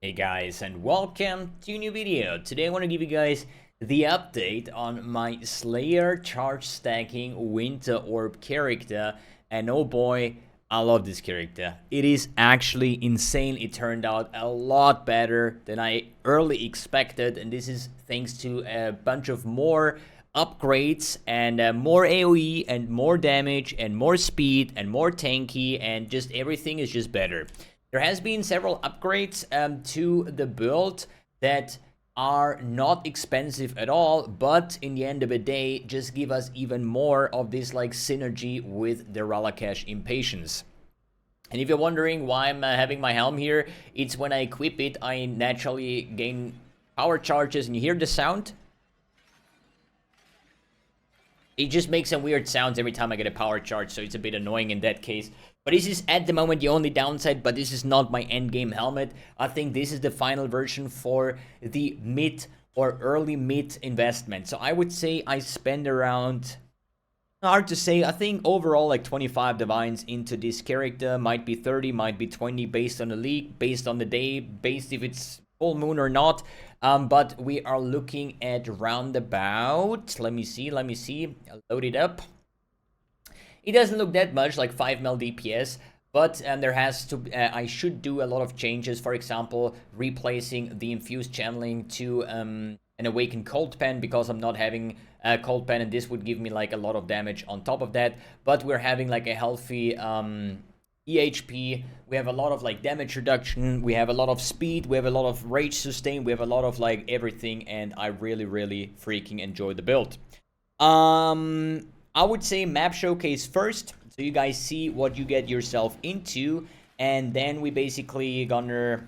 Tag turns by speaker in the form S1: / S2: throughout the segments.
S1: Hey guys, and welcome to a new video. Today I want to give you guys the update on my Slayer charge stacking Winter Orb character, and oh boy, I love this character. It is actually insane. It turned out a lot better than I early expected, and this is thanks to a bunch of more upgrades and more AoE and more damage and more speed and more tanky, and just everything is just better. There has been several upgrades to the build that are not expensive at all, but in the end of the day, just give us even more of this like synergy with the Ralakesh Impatience. And if you're wondering why I'm having my helm here, it's when I equip it, I naturally gain power charges, and you hear the sound? It just makes some weird sounds every time I get a power charge, so it's a bit annoying in that case. But this is at the moment the only downside, but this is not my endgame helmet. I think this is the final version for the mid or early mid investment. So I would say I spend around, hard to say, I think overall like 25 divines into this character. Might be 30, might be 20 based on the league, based on the day, based if it's full moon or not. But we are looking at roundabout, let me see, I'll load it up. It doesn't look that much, like 5 mil DPS, but there has to, I should do a lot of changes. For example, replacing the infused channeling to an awakened cold pen, because I'm not having a cold pen, and this would give me like a lot of damage on top of that. But we're having like a healthy EHP, we have a lot of like damage reduction, we have a lot of speed, we have a lot of rage sustain, we have a lot of like everything, and I really freaking enjoy the build. I would say map showcase first, so you guys see what you get yourself into, and then we basically gonna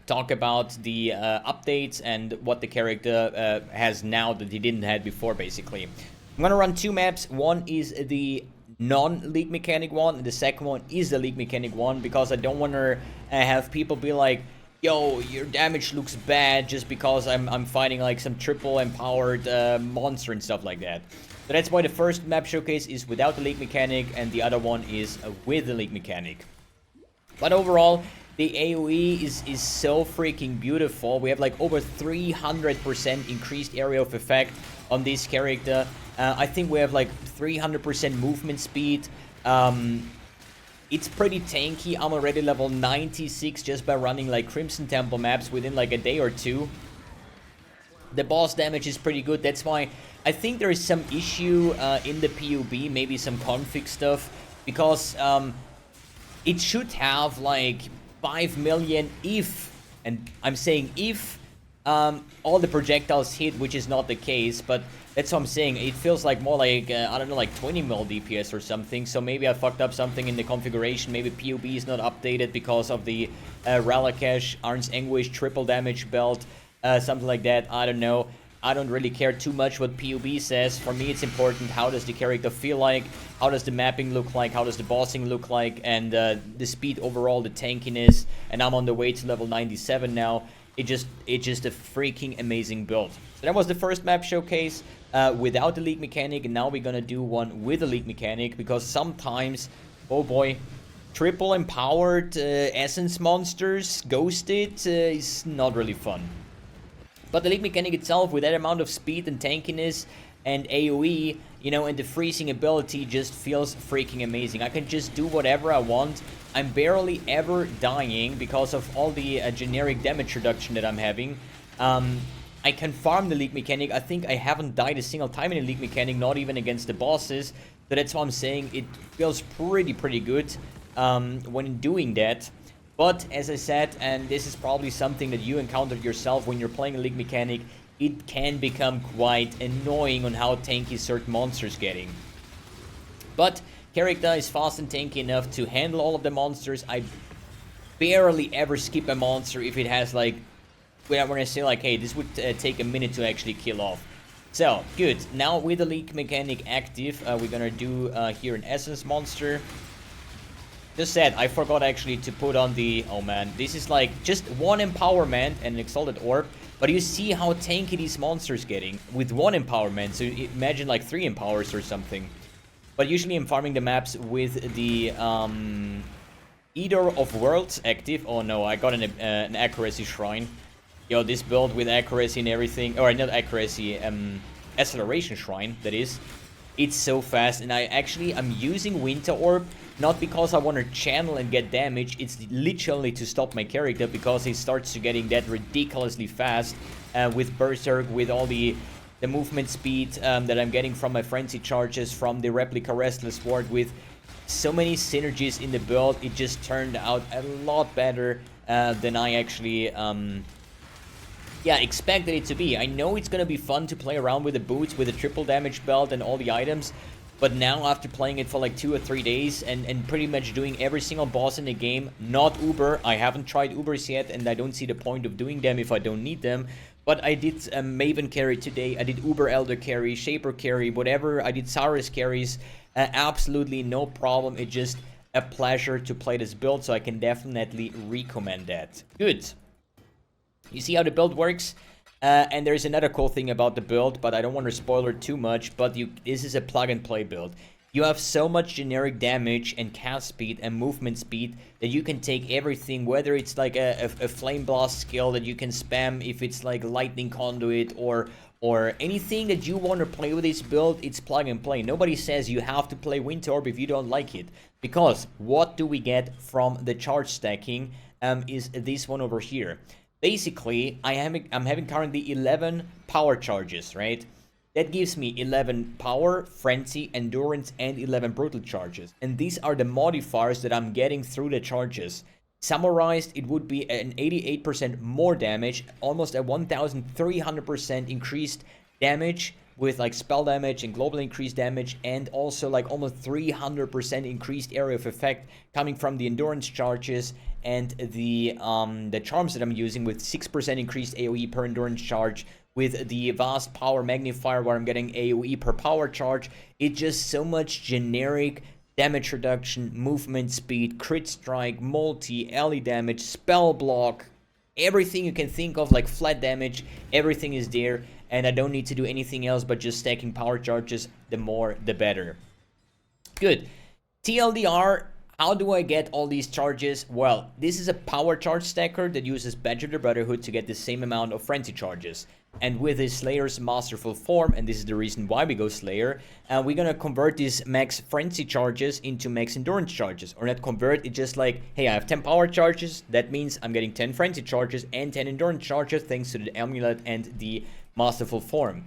S1: talk about the updates and what the character has now that he didn't have before. Basically, I'm gonna run two maps. One is the non-league mechanic one, and the second one is the league mechanic one, because I don't want to have people be like, yo, your damage looks bad just because I'm fighting like some triple empowered monster and stuff like that. So that's why the first map showcase is without the league mechanic, and the other one is with the league mechanic. But overall, the AoE is so freaking beautiful. We have like over 300% increased area of effect on this character. I think we have like 300% movement speed. It's pretty tanky. I'm already level 96 just by running like Crimson Temple maps within like a day or two. The boss damage is pretty good. That's why I think there is some issue in the PUB, maybe some config stuff, because it should have like 5 million if, and I'm saying if, all the projectiles hit, which is not the case, but that's what I'm saying. It feels like more like, I don't know, like 20 mil DPS or something. So maybe I fucked up something in the configuration. Maybe PUB is not updated because of the Ralakesh, Arn's Anguish triple damage belt, something like that. I don't know. I don't really care too much what PUB says. For me, it's important, how does the character feel like, how does the mapping look like, how does the bossing look like, and the speed overall, the tankiness. And I'm on the way to level 97 now. It's just a freaking amazing build. So that was the first map showcase without the league mechanic, and now we're gonna do one with the league mechanic, because sometimes, oh boy, triple empowered essence monsters ghosted is not really fun. But the league mechanic itself, with that amount of speed and tankiness and AoE, you know, and the freezing ability, just feels freaking amazing. I can just do whatever I want. I'm barely ever dying because of all the generic damage reduction that I'm having. I can farm the league mechanic. I think I haven't died a single time in the league mechanic, not even against the bosses. So that's why I'm saying it feels pretty good when doing that. But as I said, and this is probably something that you encountered yourself when you're playing a league mechanic, it can become quite annoying on how tanky certain monsters getting. But character is fast and tanky enough to handle all of the monsters. I barely ever skip a monster if it has like, when I say like, hey, this would take a minute to actually kill off. So, good. Now with the league mechanic active, we're gonna do here an essence monster. Just said, I forgot actually to put on the, oh man, this is like just one empowerment and an exalted orb, but you see how tanky these monsters getting with one empowerment. So imagine like 3 empowers or something. But usually I'm farming the maps with the Eater of Worlds active. Oh no, I got an accuracy shrine. Yo, this build with accuracy and everything, or not accuracy, acceleration shrine, that is. It's so fast, and I'm using Winter Orb, not because I want to channel and get damage, it's literally to stop my character, because he starts to getting that ridiculously fast, with Berserk, with all the movement speed that I'm getting from my Frenzy charges, from the Replica Restless Ward, with so many synergies in the build. It just turned out a lot better than I actually expected it to be. I know it's gonna be fun to play around with the boots, with the triple damage belt and all the items, but now after playing it for like 2 or 3 days and pretty much doing every single boss in the game, not Uber, I haven't tried Ubers yet, and I don't see the point of doing them if I don't need them, but I did Maven carry today, I did Uber Elder carry, Shaper carry, whatever, I did Saurus carries, absolutely no problem. It's just a pleasure to play this build, so I can definitely recommend that. Good. You see how the build works? And there's another cool thing about the build, but I don't want to spoil it too much, but this is a plug-and-play build. You have so much generic damage and cast speed and movement speed that you can take everything, whether it's like a Flame Blast skill that you can spam, if it's like Lightning Conduit, or anything that you want to play with this build, it's plug and play. Nobody says you have to play Winter Orb if you don't like it. Because what do we get from the charge stacking is this one over here. Basically, I'm having currently 11 power charges, right? That gives me 11 power, frenzy, endurance, and 11 brutal charges. And these are the modifiers that I'm getting through the charges. Summarized, it would be an 88% more damage, almost a 1300% increased damage with like spell damage and global increased damage, and also like almost 300% increased area of effect coming from the endurance charges and the charms that I'm using, with 6% increased AoE per endurance charge, with the vast power magnifier where I'm getting AoE per power charge. It's just so much generic damage reduction, movement speed, crit strike, multi, ally damage, spell block, everything you can think of, like flat damage, everything is there, and I don't need to do anything else but just stacking power charges. The more the better. Good. TLDR, how do I get all these charges? Well, this is a power charge stacker that uses Badge of the Brotherhood to get the same amount of frenzy charges. And with his Slayer's Masterful Form, and this is the reason why we go Slayer, we're gonna convert these max frenzy charges into max endurance charges. Or not convert, it's just like, hey, I have 10 power charges, that means I'm getting 10 frenzy charges and 10 endurance charges thanks to the amulet and the Masterful Form.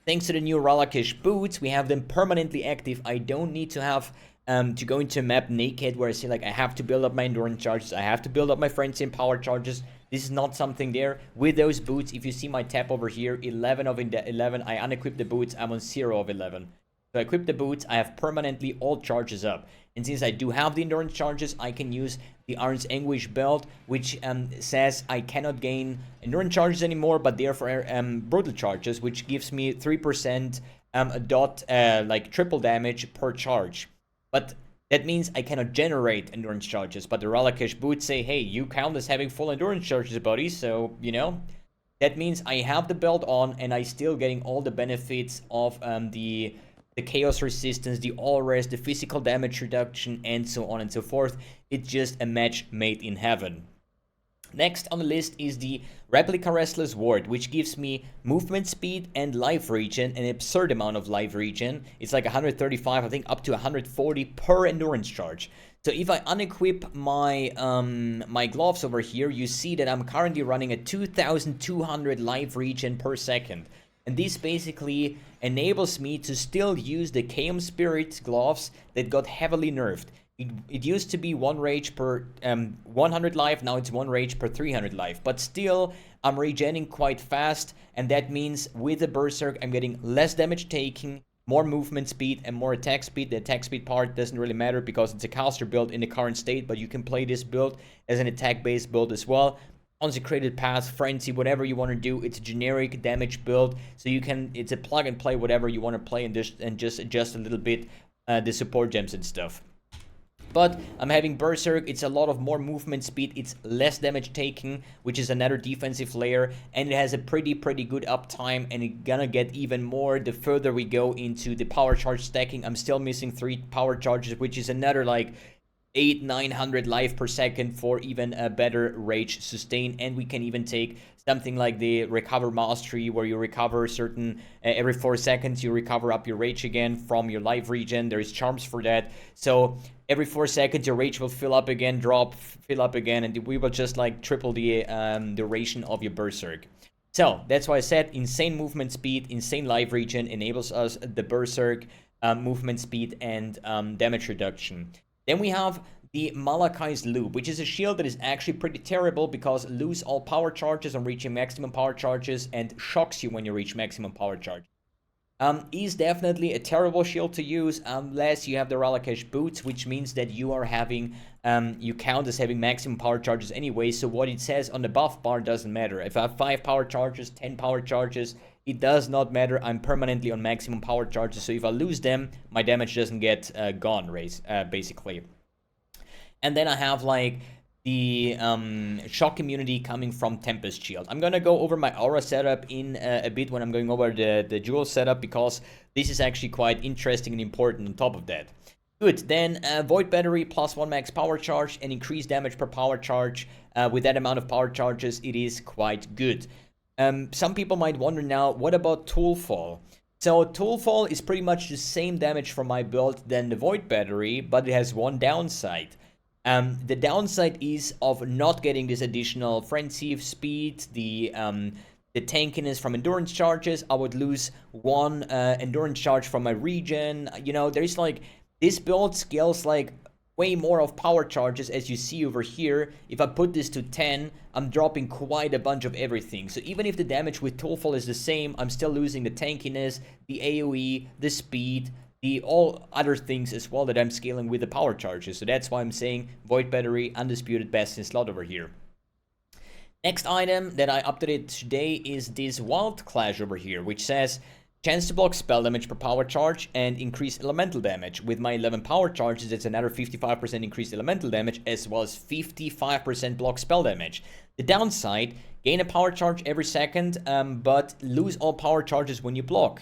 S1: Thanks to the new Ralakesh boots, we have them permanently active. I don't need to have to go into a map naked where I say like I have to build up my endurance charges, I have to build up my frenzy and power charges. This is not something there. With those boots, if you see my tab over here, 11 of 11, I unequip the boots, I'm on 0 of 11. So I equip the boots, I have permanently all charges up. And since I do have the endurance charges, I can use the Arn's Anguish belt, which says I cannot gain endurance charges anymore, but therefore brutal charges, which gives me 3% like triple damage per charge. But that means I cannot generate endurance charges, but the Ralakesh boots say, hey, you count as having full endurance charges, buddy, so, you know, that means I have the belt on and I still getting all the benefits of the chaos resistance, the all rest, the physical damage reduction, and so on and so forth. It's just a match made in heaven. Next on the list is the Replica Restless Ward, which gives me movement speed and life regen, an absurd amount of life regen. It's like 135, I think up to 140 per endurance charge. So if I unequip my my gloves over here, you see that I'm currently running at 2200 life regen per second. And this basically enables me to still use the Chaos Spirit gloves that got heavily nerfed. It used to be 1 rage per 100 life, now it's 1 rage per 300 life. But still, I'm regenning quite fast, and that means with the Berserk, I'm getting less damage taking, more movement speed, and more attack speed. The attack speed part doesn't really matter because it's a caster build in the current state, but you can play this build as an attack-based build as well. Consecrated Path, Frenzy, whatever you want to do. It's a generic damage build, so you can, it's a plug and play whatever you want to play and just adjust a little bit the support gems and stuff. But I'm having Berserk, it's a lot of more movement speed, it's less damage taking, which is another defensive layer, and it has a pretty good uptime, and it's gonna get even more the further we go into the power charge stacking. I'm still missing 3 power charges, which is another like 900 life per second for even a better rage sustain. And we can even take something like the recover mastery, where you recover certain every 4 seconds you recover up your rage again from your life regen. There is charms for that, so every 4 seconds your rage will fill up again, drop, fill up again, and we will just like triple the duration of your berserk. So that's why I said insane movement speed, insane life regen enables us the berserk movement speed and damage reduction. Then we have the Malakai's Loop, which is a shield that is actually pretty terrible because lose all power charges on reaching maximum power charges and shocks you when you reach maximum power charge. Is definitely a terrible shield to use unless you have the Ralakesh boots, which means that you are having, you count as having maximum power charges anyway, so what it says on the buff bar doesn't matter. If I have 5 power charges, 10 power charges, it does not matter. I'm permanently on maximum power charges, so if I lose them, my damage doesn't get gone, basically. And then I have like the shock immunity coming from Tempest Shield. I'm gonna go over my aura setup in a bit when I'm going over the jewel setup, because this is actually quite interesting and important on top of that. Good, then Void Battery plus 1 max power charge and increased damage per power charge. With that amount of power charges, it is quite good. Some people might wonder now, what about Toolfall? So Toolfall is pretty much the same damage from my build than the Void Battery, but it has one downside. The downside is of not getting this additional frenzy speed, the tankiness from endurance charges. I would lose 1 endurance charge from my regen. You know, there's like, this build scales like way more of power charges, as you see over here. If I put this to 10, I'm dropping quite a bunch of everything. So even if the damage with Toolfall is the same, I'm still losing the tankiness, the AoE, the speed, the all other things as well that I'm scaling with the power charges. So that's why I'm saying Void Battery, undisputed best in slot over here. Next item that I updated today is this Wild Clash over here, which says chance to block spell damage per power charge and increase elemental damage. With my 11 power charges, it's another 55% increased elemental damage, as well as 55% block spell damage. The downside, gain a power charge every second, but lose all power charges when you block,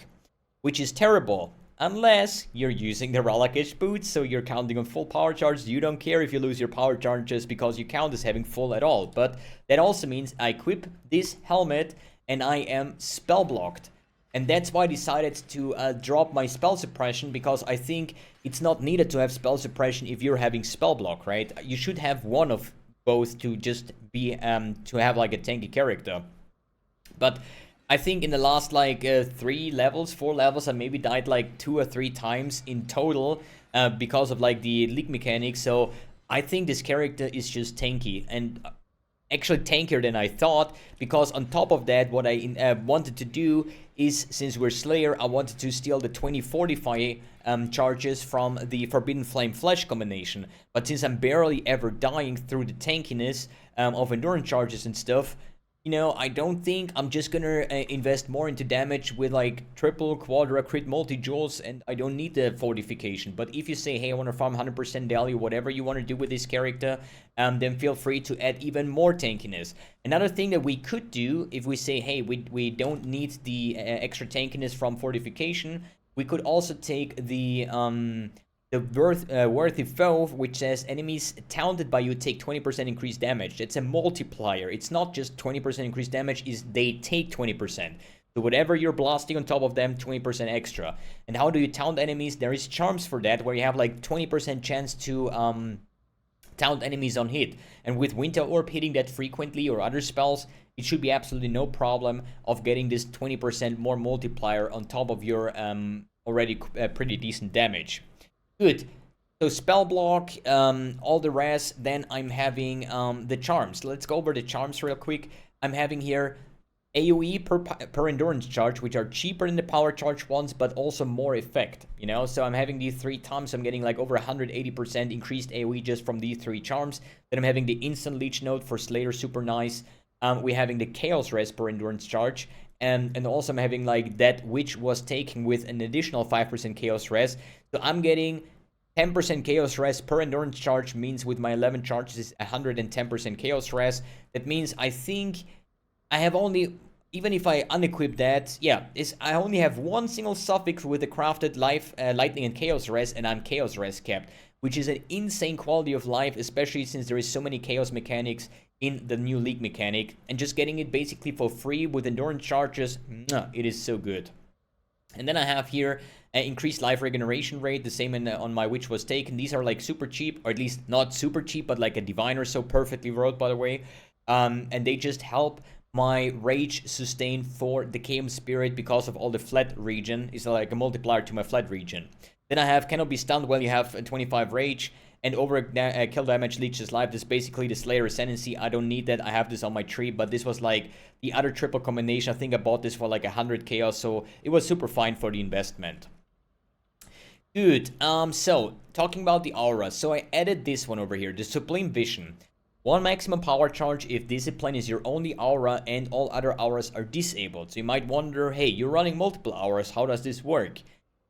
S1: which is terrible. Unless you're using the Ralakesh boots, so you're counting on full power charges. You don't care if you lose your power charges because you count as having full at all. But that also means I equip this helmet and I am spell blocked. And that's why I decided to drop my spell suppression, because I think it's not needed to have spell suppression if you're having spell block, right? You should have one of both to just be, to have like a tanky character. But I think in the last like 4 levels, I maybe died like 2 or 3 times in total because of like the leak mechanics. So I think this character is just tanky, and actually tankier than I thought, because on top of that, what I wanted to do is, since we're Slayer, I wanted to steal the 20 Fortify charges from the Forbidden Flame Flesh combination. But since I'm barely ever dying through the tankiness of endurance charges and stuff, you know, I don't think I'm just gonna invest more into damage with like triple, quadra, crit, multi-jewels, and I don't need the fortification. But if you say, hey, I want to farm 100% value, whatever you want to do with this character, then feel free to add even more tankiness. Another thing that we could do, if we say, hey, we don't need the extra tankiness from fortification, we could also take the Worthy Foe, which says enemies taunted by you take 20% increased damage. It's a multiplier. It's not just 20% increased damage, is they take 20%. So whatever you're blasting on top of them, 20% extra. And how do you taunt enemies? There is charms for that, where you have like 20% chance to taunt enemies on hit. And with Winter Orb hitting that frequently or other spells, it should be absolutely no problem of getting this 20% more multiplier on top of your already pretty decent damage. Good. So spell block, all the rest. Then I'm having the charms. Let's go over the charms real quick. I'm having here AoE per endurance charge, which are cheaper than the power charge ones, but also more effect. You know, so I'm having these 3 times. I'm getting like over 180% increased AoE just from these 3 charms. Then I'm having the instant leech node for Slayer, super nice. We're having the chaos res per endurance charge. And also I'm having like that which was taken with an additional 5% chaos res. So I'm getting 10% chaos res per endurance charge, means with my 11 charges is 110% chaos res. That means I think I have only, even if I unequip that, yeah, I only have one single suffix with the crafted life, lightning and chaos res, and I'm chaos res capped. which is an insane quality of life, especially since there is so many chaos mechanics in the new league mechanic, and just getting it basically for free with endurance charges, it is so good. And then I have here increased life regeneration rate, the same on my Which Was Taken. These are like super cheap, or at least not super cheap, but like a diviner, so perfectly wrote, by the way. And they just help my rage sustain for the KM Spirit because of all the flat region. It's like a multiplier to my flat region. Then I have cannot be stunned while you have 25 rage, and over kill damage leeches life. This is basically the Slayer Ascendancy. I don't need that. I have this on my tree, but this was like the other triple combination. I think I bought this for like 100 chaos, so it was super fine for the investment. Good. So talking about the auras, so I added this one over here, the Sublime Vision. 1 maximum power charge if Discipline is your only aura and all other auras are disabled. So you might wonder, hey, you're running multiple auras, how does this work?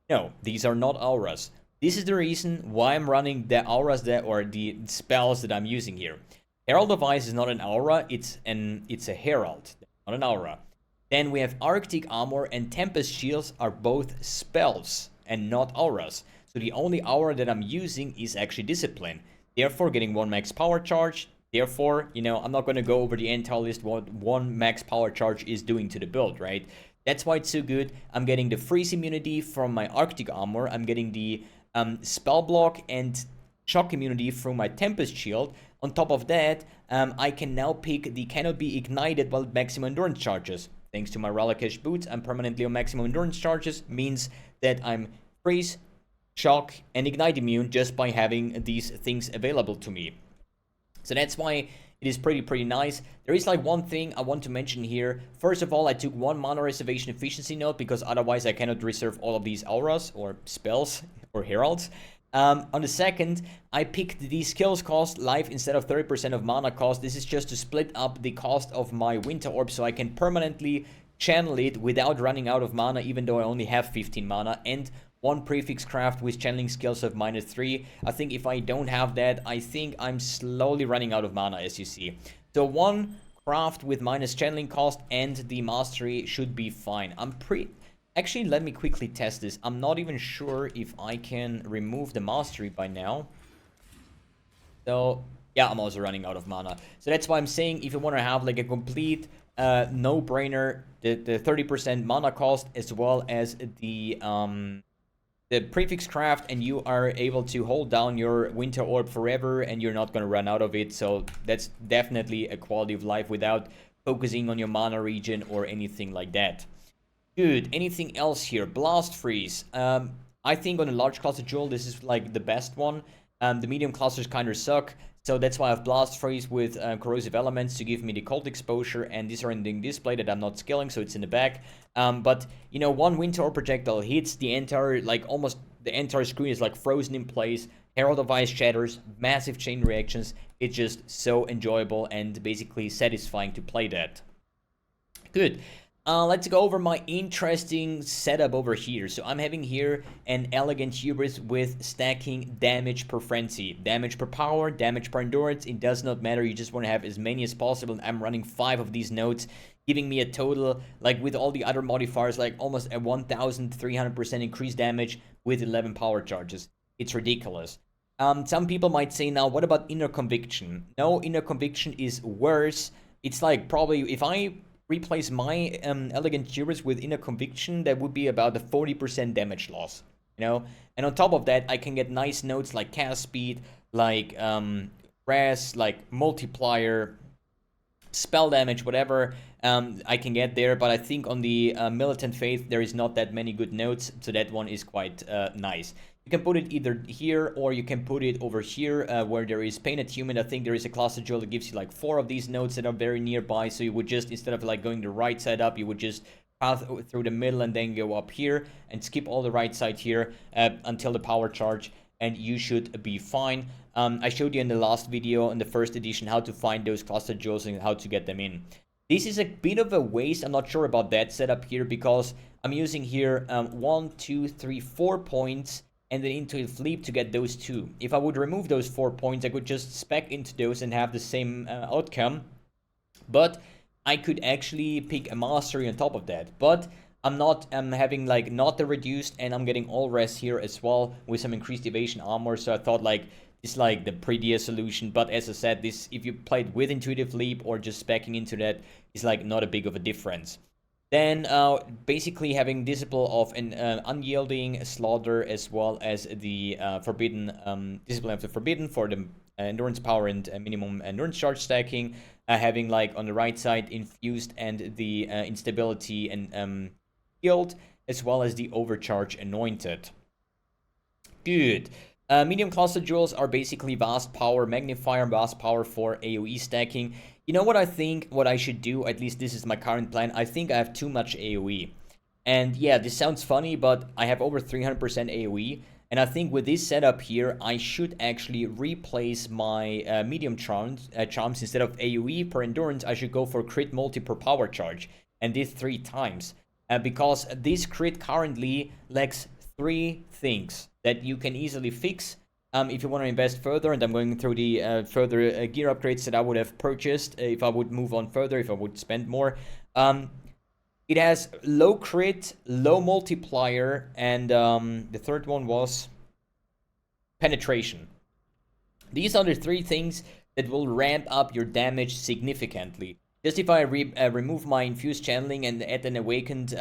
S1: No, these are not auras. This is the reason why I'm running the auras or the spells that I'm using here. Herald of Ice is not an aura, it's a herald, not an aura. Then we have Arctic Armor and Tempest Shields are both spells and not auras. So the only aura that I'm using is actually Discipline. Therefore, getting 1 max power charge. Therefore, I'm not going to go over the entire list what 1 max power charge is doing to the build, right? That's why it's so good. I'm getting the freeze immunity from my Arctic Armor. I'm getting the spell block and shock immunity from my Tempest Shield. On top of that, I can now pick the cannot be ignited while maximum endurance charges. Thanks to my Ralakesh boots, I'm permanently on maximum endurance charges. Means that I'm freeze, shock, and ignite immune just by having these things available to me. So that's why it is pretty nice. There is like one thing I want to mention here. First of all, I took 1 mana reservation efficiency note because otherwise I cannot reserve all of these auras or spells or heralds. On the second, I picked the skills cost life instead of 30% of mana cost. This is just to split up the cost of my Winter Orb so I can permanently channel it without running out of mana, even though I only have 15 mana, and 1 prefix craft with channeling skills of -3. I think if I don't have that, I think I'm slowly running out of mana, as you see. So 1 craft with minus channeling cost and the mastery should be fine. Actually, let me quickly test this. I'm not even sure if I can remove the mastery by now. So yeah, I'm also running out of mana. So that's why I'm saying if you want to have like a complete no-brainer, the 30% mana cost as well as the prefix craft, and you are able to hold down your Winter Orb forever and you're not going to run out of it. So that's definitely a quality of life without focusing on your mana region or anything like that. Good. Anything else here? Blast Freeze. I think on a large cluster jewel, this is like the best one. The medium clusters kind of suck. So that's why I have Blast Freeze with Corrosive Elements to give me the cold exposure, and these are in the display that I'm not scaling, so it's in the back. But, 1 Winter Orb projectile hits the entire, like almost the entire screen is like frozen in place. Herald of Ice shatters, massive chain reactions. It's just so enjoyable and basically satisfying to play that. Good. Let's go over my interesting setup over here. So I'm having here an Elegant Hubris with stacking damage per frenzy. Damage per power, damage per endurance, it does not matter. You just want to have as many as possible. And I'm running 5 of these nodes, giving me a total, like with all the other modifiers, like almost a 1,300% increased damage with 11 power charges. It's ridiculous. Some people might say, now, what about Inner Conviction? No, Inner Conviction is worse. It's like probably, if I replace my Elegant Hubris with Inner Conviction, that would be about a 40% damage loss, And on top of that, I can get nice notes like cast speed, like res, like multiplier, spell damage, whatever I can get there. But I think on the Militant Faith, there is not that many good notes, so that one is quite nice. You can put it either here or you can put it over here where there is Painted Human. I think there is a cluster jewel that gives you like 4 of these nodes that are very nearby. So you would just, instead of like going the right side up, you would just path through the middle and then go up here and skip all the right side here until the power charge, and you should be fine. I showed you in the last video in the first edition how to find those cluster jewels and how to get them in. This is a bit of a waste. I'm not sure about that setup here because I'm using here 1, 2, 3, 4 points and then into Leap to get those 2. If I would remove those 4 points, I could just spec into those and have the same outcome. But I could actually pick a mastery on top of that. But I'm not having like not the reduced, and I'm getting all rest here as well with some increased evasion armor. So I thought like it's like the prettier solution. But as I said, this, if you played with intuitive leap or just specking into that, is like not a big of a difference. Then basically having Disciple of an Unyielding, Slaughter, as well as the Forbidden, Discipline of the Forbidden for the endurance power and minimum endurance charge stacking. Having like on the right side Infused and the Instability and Guild, as well as the Overcharge Anointed. Good. Medium cluster jewels are basically Vast Power Magnifier, Vast Power for AoE stacking. You know what I think what I should do, at least this is my current plan, I think I have too much AoE. And yeah, this sounds funny, but I have over 300% AoE, and I think with this setup here, I should actually replace my medium charms instead of AoE per endurance. I should go for crit multi per power charge, and this 3 times. Because this crit currently lacks 3 things that you can easily fix if you want to invest further. And I'm going through the further gear upgrades that I would have purchased if I would move on further, if I would spend more. It has low crit, low multiplier, and the third one was penetration. These are the 3 things that will ramp up your damage significantly. Just if I remove my infused channeling and add an awakened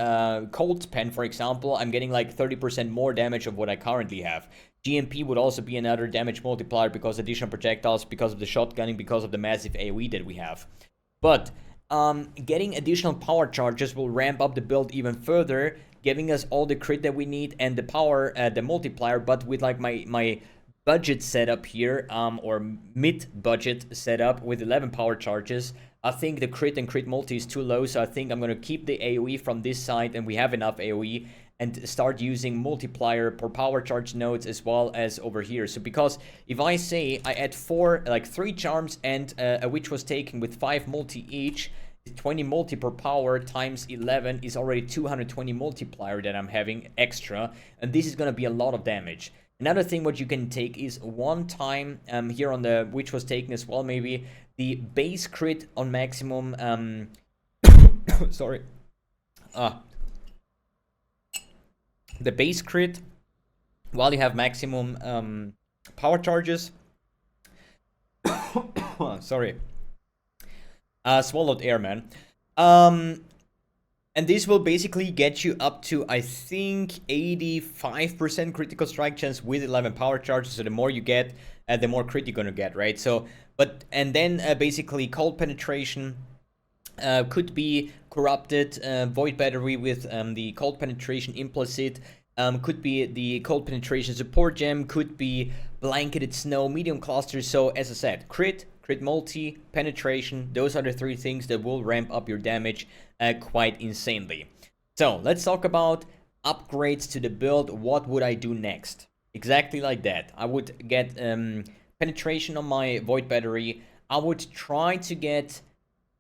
S1: cold pen, for example, I'm getting like 30% more damage of what I currently have. GMP would also be another damage multiplier because additional projectiles, because of the shotgunning, because of the massive AoE that we have. But getting additional power charges will ramp up the build even further, giving us all the crit that we need and the power, the multiplier. But with like my budget setup here, or mid-budget setup with 11 power charges, I think the crit and crit multi is too low, so I think I'm going to keep the AoE from this side, and we have enough AoE, and start using multiplier per power charge nodes as well as over here. So because if I say I add 3 charms and a witch was taken with 5 multi each, 20 multi per power times 11 is already 220 multiplier that I'm having extra, and this is going to be a lot of damage. Another thing what you can take is one time here on the witch was taken as well, maybe the base crit on maximum sorry, the base crit while you have maximum power charges. Sorry, swallowed air, man. And this will basically get you up to, I think, 85% critical strike chance with 11 power charges. So the more you get, the more crit you're gonna get, right? So, and then basically cold penetration could be corrupted, void battery with the cold penetration implicit. Could be the cold penetration support gem. Could be blanketed snow, medium clusters. So as I said, crit multi, penetration, those are the 3 things that will ramp up your damage quite insanely. So let's talk about upgrades to the build. What would I do next? Exactly like that. I would get penetration on my void battery. I would try to get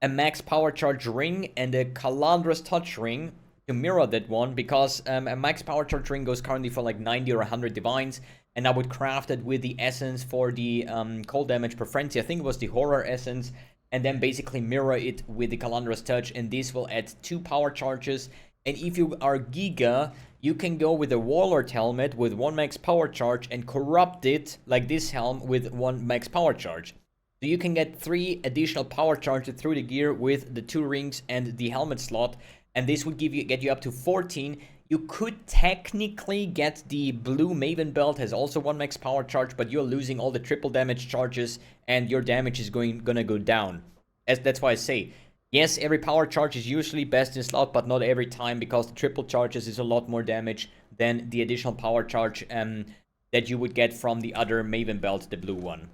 S1: a max power charge ring and a Calandra's touch ring to mirror that one, because a max power charge ring goes currently for like 90 or 100 divines, and I would craft it with the essence for the cold damage per frenzy. I think it was the horror essence, and then basically mirror it with the Calandra's touch, and this will add 2 power charges. And if you are Giga, you can go with a Warlord helmet with 1 max power charge and corrupt it like this helm with 1 max power charge. So you can get 3 additional power charges through the gear with the 2 rings and the helmet slot, and this would get you up to 14. You could technically get the blue Maven belt, has also 1 max power charge, but you're losing all the triple damage charges, and your damage is gonna go down. That's why I say, yes, every power charge is usually best in slot, but not every time, because the triple charges is a lot more damage than the additional power charge that you would get from the other Maven belt, the blue one.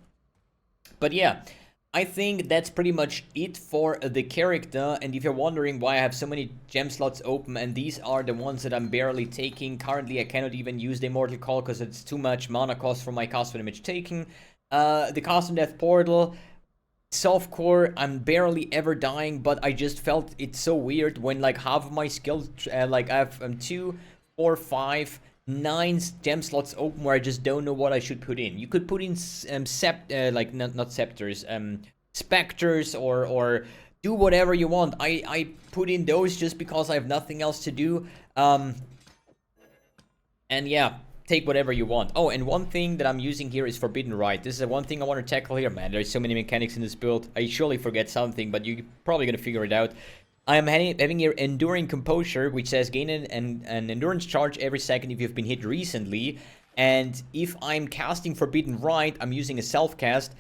S1: But yeah, I think that's pretty much it for the character. And if you're wondering why I have so many gem slots open, and these are the ones that I'm barely taking. Currently, I cannot even use the Immortal Call because it's too much mana cost for my custom image taking. The custom death portal, softcore, I'm barely ever dying, but I just felt it's so weird when like half of my skills, like I have 2, 4, 5, 9 gem slots open where I just don't know what I should put in. You could put in not scepters, specters or do whatever you want. I put in those just because I have nothing else to do. And yeah, take whatever you want. Oh, and one thing that I'm using here is Forbidden Rite. This is the one thing I want to tackle here, man. There's so many mechanics in this build. I surely forget something, but you're probably going to figure it out. I am having here Enduring Composure, which says gain an endurance charge every second if you've been hit recently. And if I'm casting Forbidden Rite, I'm using a self-cast,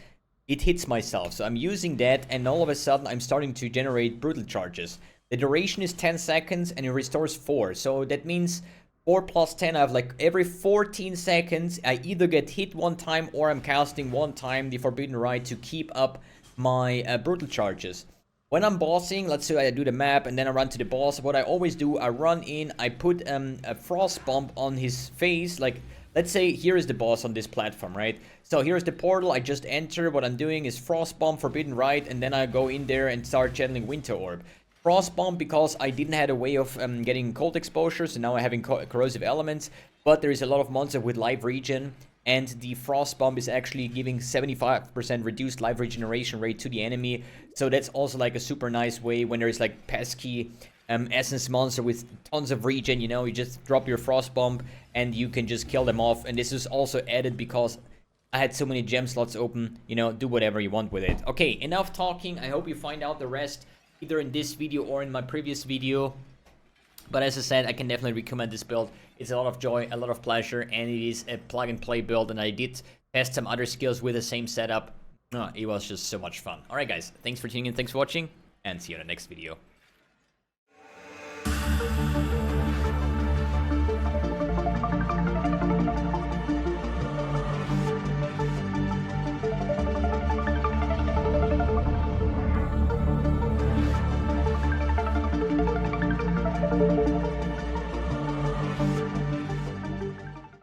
S1: it hits myself. So I'm using that, and all of a sudden I'm starting to generate brutal charges. The duration is 10 seconds, and it restores 4. So that means 4 plus 10, I have like every 14 seconds, I either get hit one time or I'm casting one time the Forbidden Rite to keep up my brutal charges. When I'm bossing, let's say I do the map and then I run to the boss, what I always do, I run in, I put a frost bomb on his face, like, let's say here is the boss on this platform, right? So here's the portal, I just enter, what I'm doing is frost bomb, Forbidden Rite, and then I go in there and start channeling Winter Orb. Frost bomb because I didn't have a way of getting cold exposure, so now I'm having corrosive elements, but there is a lot of monsters with life regen, and the Frost Bomb is actually giving 75% reduced life regeneration rate to the enemy, so that's also like a super nice way when there's like pesky essence monster with tons of regen, you know, you just drop your Frost Bomb and you can just kill them off. And this is also added because I had so many gem slots open, you know, do whatever you want with it. Okay, enough talking. I hope you find out the rest either in this video or in my previous video. But as I said, I can definitely recommend this build. It's a lot of joy, a lot of pleasure, and it is a plug-and-play build, and I did test some other skills with the same setup. It was just so much fun. Alright guys, thanks for tuning in, thanks for watching, and see you in the next video.